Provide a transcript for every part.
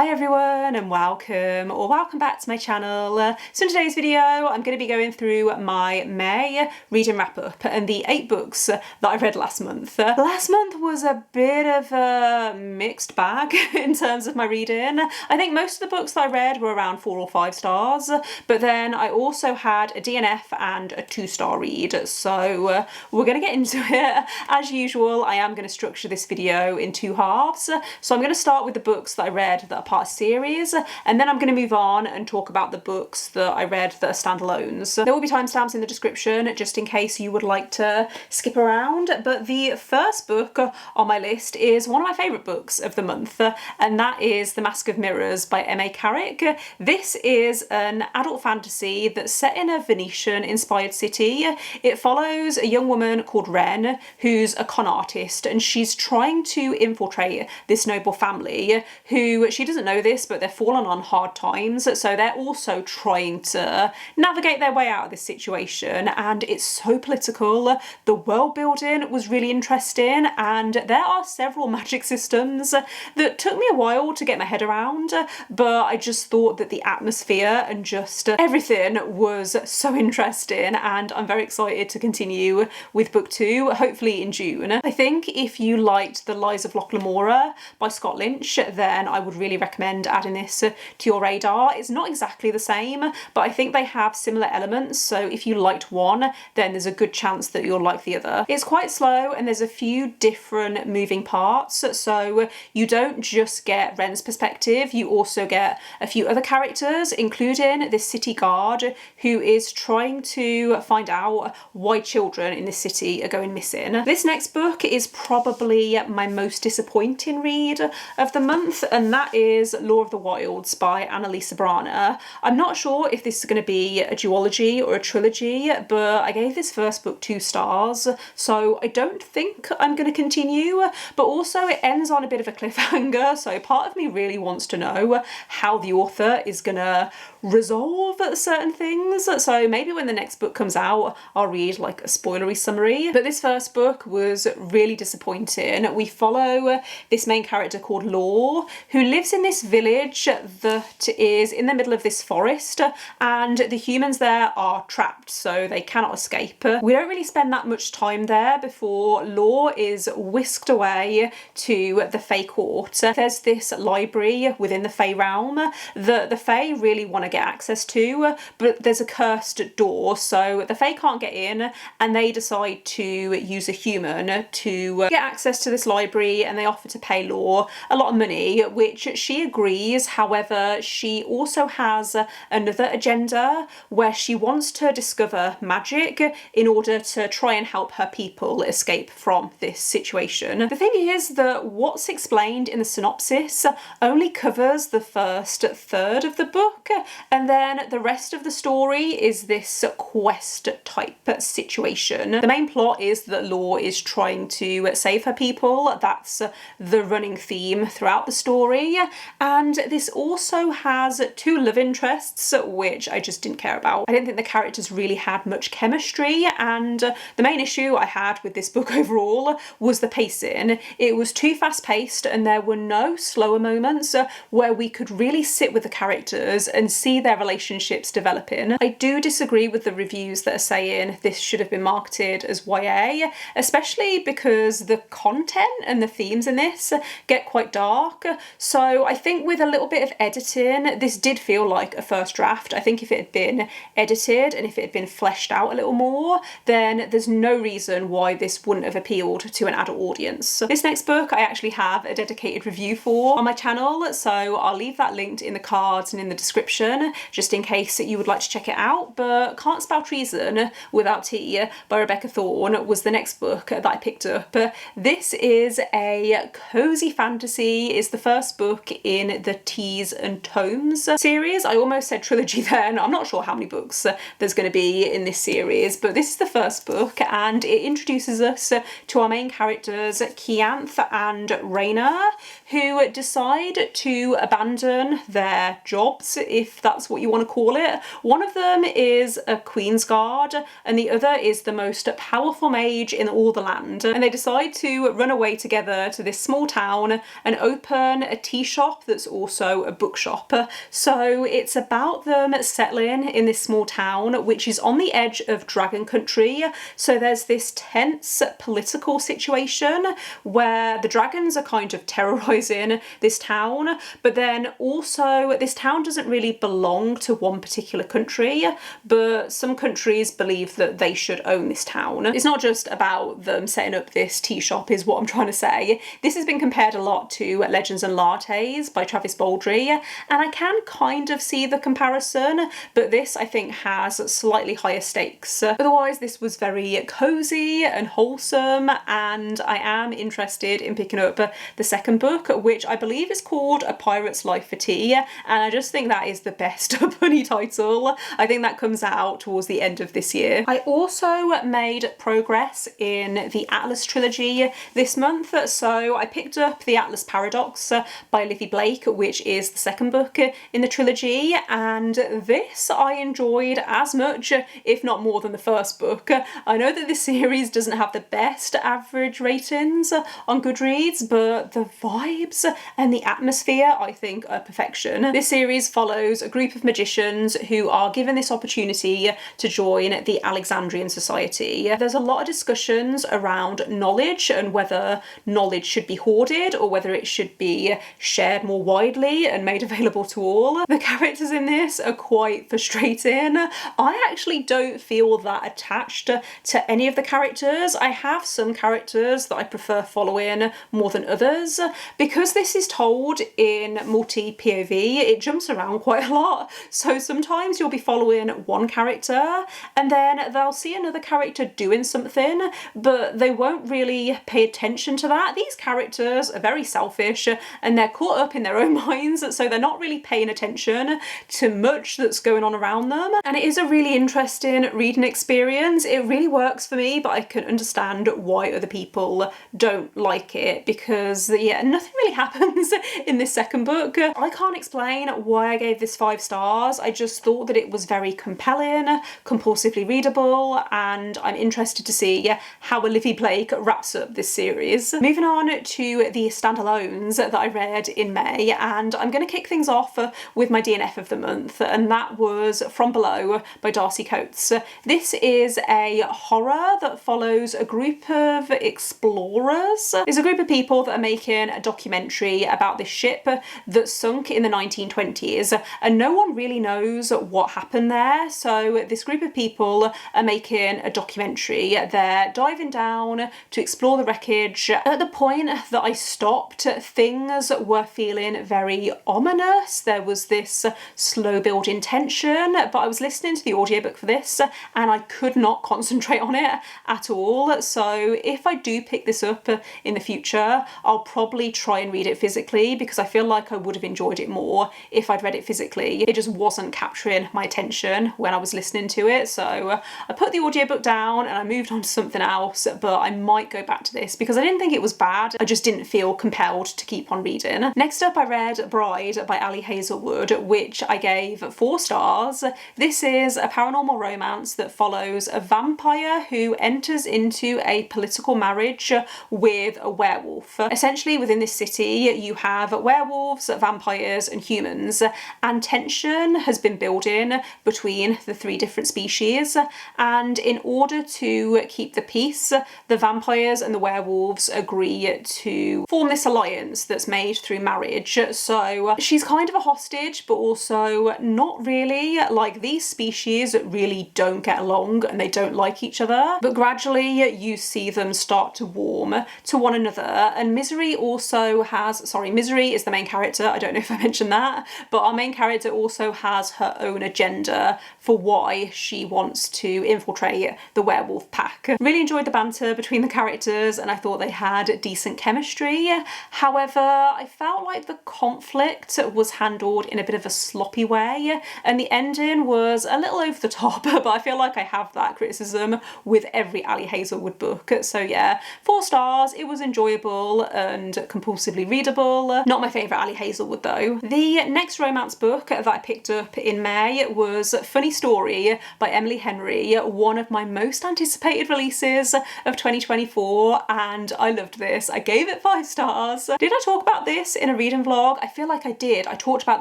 Hi everyone and welcome back to my channel. So in today's video I'm going to be going through my May reading wrap up and the 8 books that I read last month. Last month was a bit of a mixed bag in terms of my reading. I think most of the books that I read were around 4 or 5 stars, but then I also had a DNF and a 2-star read, so we're going to get into it. As usual, I am going to structure this video in 2 halves, so I'm going to start with the books that I read that are part of series, and then I'm going to move on and talk about the books that I read that are standalones. There will be timestamps in the description just in case you would like to skip around, but the first book on my list is one of my favourite books of the month, and that is The Mask of Mirrors by M.A. Carrick. This is an adult fantasy that's set in a Venetian-inspired city. It follows a young woman called Wren who's a con artist, and she's trying to infiltrate this noble family who, she doesn't know this, but they're fallen on hard times, so they're also trying to navigate their way out of this situation, and it's so political. The world building was really interesting, and there are several magic systems that took me a while to get my head around, but I just thought that the atmosphere and just everything was so interesting, and I'm very excited to continue with book 2, hopefully in June. I think if you liked The Lies of Loch Lamora by Scott Lynch, then I would really recommend adding this to your radar. It's not exactly the same, but I think they have similar elements, so if you liked one, then there's a good chance that you'll like the other. It's quite slow and there's a few different moving parts, so you don't just get Wren's perspective, you also get a few other characters, including this city guard who is trying to find out why children in this city are going missing. This next book is probably my most disappointing read of the month, and that is Law of the Wilds by Analeigh Sbrana. I'm not sure if this is going to be a duology or a trilogy, but I gave this first book 2 stars, so I don't think I'm going to continue, but also it ends on a bit of a cliffhanger, so part of me really wants to know how the author is going to resolve certain things, so maybe when the next book comes out I'll read like a spoilery summary. But this first book was really disappointing. We follow this main character called Law, who lives in this village that is in the middle of this forest, and the humans there are trapped, so they cannot escape. We don't really spend that much time there before Law is whisked away to the Fae court. There's this library within the Fae realm that the Fae really want to get access to, but there's a cursed door, so the Fae can't get in, and they decide to use a human to get access to this library, and they offer to pay Law a lot of money, which she agrees. However, she also has another agenda where she wants to discover magic in order to try and help her people escape from this situation. The thing is that what's explained in the synopsis only covers the first third of the book, and then the rest of the story is this quest type situation. The main plot is that Law is trying to save her people. That's the running theme throughout the story, and this also has 2 love interests, which I just didn't care about. I didn't think the characters really had much chemistry, and the main issue I had with this book overall was the pacing. It was too fast-paced, and there were no slower moments where we could really sit with the characters and see their relationships developing. I do disagree with the reviews that are saying this should have been marketed as YA, especially because the content and the themes in this get quite dark. So I think with a little bit of editing, this did feel like a first draft. I think if it had been edited and if it had been fleshed out a little more, then there's no reason why this wouldn't have appealed to an adult audience. This next book I actually have a dedicated review for on my channel, so I'll leave that linked in the cards and in the description just in case you would like to check it out. But Can't Spell Treason Without Tea by Rebecca Thorne was the next book that I picked up. This is a cozy fantasy. It's the first book in the Teas and Tomes series. I almost said trilogy then. I'm not sure how many books there's going to be in this series, but this is the first book, and it introduces us to our main characters Kianth and Raina, who decide to abandon their jobs, if that's what you want to call it. One of them is a Queen's Guard, and the other is the most powerful mage in all the land, and they decide to run away together to this small town and open a tea shop shop that's also a bookshop. So it's about them settling in this small town which is on the edge of dragon country. So there's this tense political situation where the dragons are kind of terrorising this town, but then also this town doesn't really belong to one particular country, but some countries believe that they should own this town. It's not just about them setting up this tea shop is what I'm trying to say. This has been compared a lot to Legends and Lattes by Travis Baldry, and I can kind of see the comparison, but this I think has slightly higher stakes. Otherwise this was very cosy and wholesome, and I am interested in picking up the second book, which I believe is called A Pirate's Life for Tea, and I just think that is the best bunny title. I think that comes out towards the end of this year. I also made progress in the Atlas trilogy this month, so I picked up The Atlas Paradox by Olivie Blake, which is the second book in the trilogy, and this I enjoyed as much, if not more, than the first book. I know that this series doesn't have the best average ratings on Goodreads, but the vibes and the atmosphere I think are perfection. This series follows a group of magicians who are given this opportunity to join the Alexandrian Society. There's a lot of discussions around knowledge and whether knowledge should be hoarded or whether it should be shared more widely and made available to all. The characters in this are quite frustrating. I actually don't feel that attached to any of the characters. I have some characters that I prefer following more than others. Because this is told in multi-POV, it jumps around quite a lot. So sometimes you'll be following one character and then they'll see another character doing something, but they won't really pay attention to that. These characters are very selfish and they're caught up in their own minds, so they're not really paying attention to much that's going on around them. And it is a really interesting reading experience. It really works for me, but I can understand why other people don't like it, because yeah, nothing really happens in this second book. I can't explain why I gave this 5 stars. I just thought that it was very compelling, compulsively readable, and I'm interested to see how Olivie Blake wraps up this series. Moving on to the standalones that I read in May, and I'm going to kick things off with my DNF of the month, and that was From Below by Darcey Coates. This is a horror that follows a group of explorers. It's a group of people that are making a documentary about this ship that sunk in the 1920s, and no one really knows what happened there. So this group of people are making a documentary. They're diving down to explore the wreckage. At the point that I stopped, things were feeling very ominous. There was this slow building tension, but I was listening to the audiobook for this and I could not concentrate on it at all. So if I do pick this up in the future, I'll probably try and read it physically, because I feel like I would have enjoyed it more if I'd read it physically. It just wasn't capturing my attention when I was listening to it. So I put the audiobook down and I moved on to something else, but I might go back to this because I didn't think it was bad. I just didn't feel compelled to keep on reading. Next up I read Bride by Ali Hazelwood, which I gave 4 stars. This is a paranormal romance that follows a vampire who enters into a political marriage with a werewolf. Essentially within this city you have werewolves, vampires and humans, and tension has been building between the 3 different species, and in order to keep the peace, the vampires and the werewolves agree to form this alliance that's made through marriage. So she's kind of a hostage, but also not really. Like, these species really don't get along and they don't like each other, but gradually you see them start to warm to one another. And Misery also has, sorry, Misery is the main character, I don't know if I mentioned that, but our main character also has her own agenda for why she wants to infiltrate the werewolf pack. Really enjoyed the banter between the characters and I thought they had decent chemistry. However, I felt like the conflict was handled in a bit of a sloppy way and the ending was a little over the top, but I feel like I have that criticism with every Ali Hazelwood book. So yeah, 4 stars. It was enjoyable and compulsively readable. Not my favourite Ali Hazelwood though. The next romance book that I picked up in May was Funny Story by Emily Henry, one of my most anticipated releases of 2024, and I loved this. I gave it 5 stars. Did I talk about this in in a reading vlog. I feel like I did. I talked about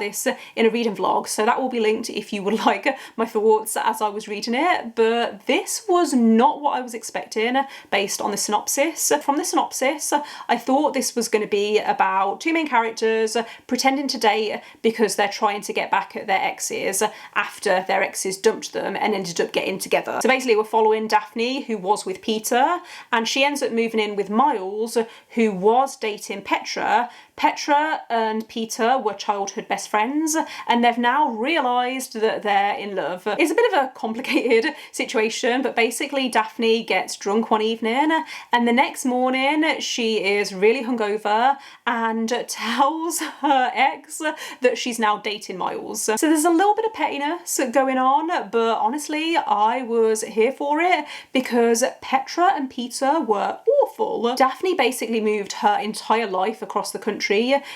this in a reading vlog, so that will be linked if you would like my thoughts as I was reading it. But this was not what I was expecting based on the synopsis. From the synopsis, I thought this was going to be about two main characters pretending to date because they're trying to get back at their exes after their exes dumped them and ended up getting together. So basically we're following Daphne, who was with Peter, and she ends up moving in with Miles, who was dating Petra. Petra and Peter were childhood best friends, and they've now realised that they're in love. It's a bit of a complicated situation, but basically Daphne gets drunk one evening, and the next morning she is really hungover and tells her ex that she's now dating Miles. So there's a little bit of pettiness going on, but honestly I was here for it because Petra and Peter were awful. Daphne basically moved her entire life across the country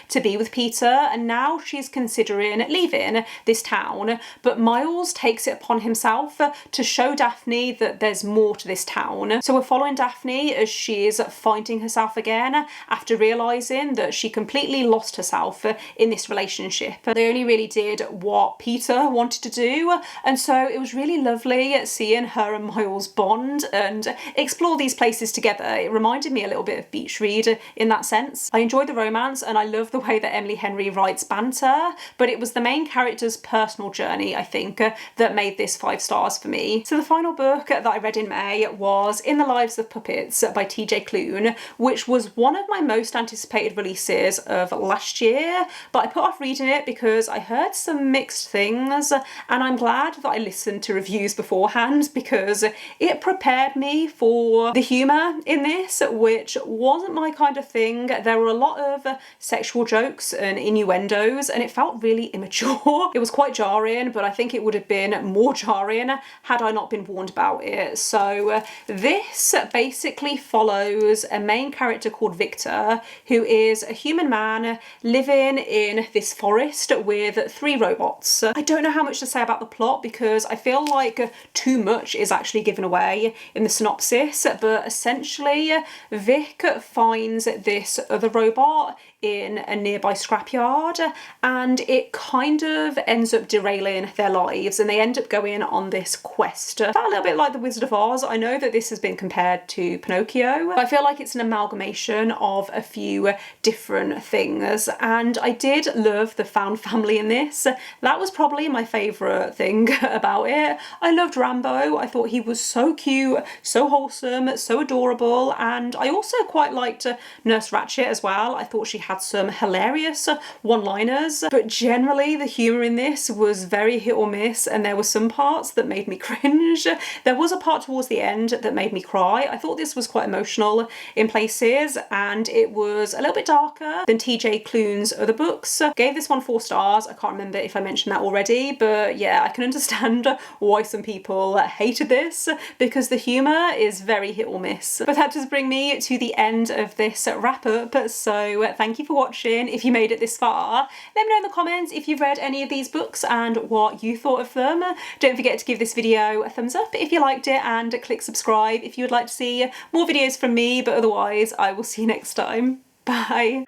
to be with Peter, and now she's considering leaving this town, but Miles takes it upon himself to show Daphne that there's more to this town. So we're following Daphne as she's finding herself again after realising that she completely lost herself in this relationship. They only really did what Peter wanted to do, and so it was really lovely seeing her and Miles bond and explore these places together. It reminded me a little bit of Beach Read in that sense. I enjoyed the romance, and I love the way that Emily Henry writes banter, but it was the main character's personal journey, I think, that made this 5 stars for me. So the final book that I read in May was In the Lives of Puppets by TJ Klune, which was one of my most anticipated releases of last year, but I put off reading it because I heard some mixed things, and I'm glad that I listened to reviews beforehand because it prepared me for the humour in this, which wasn't my kind of thing. There were a lot of sexual jokes and innuendos, and it felt really immature. It was quite jarring, but I think it would have been more jarring had I not been warned about it. So this basically follows a main character called Victor, who is a human man living in this forest with 3 robots. I don't know how much to say about the plot because I feel like too much is actually given away in the synopsis, but essentially Vic finds this other robot in a nearby scrapyard, and it kind of ends up derailing their lives, and they end up going on this quest. A little bit like The Wizard of Oz. I know that this has been compared to Pinocchio, but I feel like it's an amalgamation of a few different things, and I did love the found family in this. That was probably my favourite thing about it. I loved Rambo. I thought he was so cute, so wholesome, so adorable, and I also quite liked Nurse Ratched as well. I thought she had some hilarious one-liners, but generally the humour in this was very hit or miss, and there were some parts that made me cringe. There was a part towards the end that made me cry. I thought this was quite emotional in places, and it was a little bit darker than TJ Klune's other books. Gave this one 4 stars. I can't remember if I mentioned that already, but yeah, I can understand why some people hated this because the humour is very hit or miss. But that does bring me to the end of this wrap up, so thank you for watching. If you made it this far, let me know in the comments if you've read any of these books and what you thought of them. Don't forget to give this video a thumbs up if you liked it, and click subscribe if you would like to see more videos from me, but otherwise I will see you next time. Bye!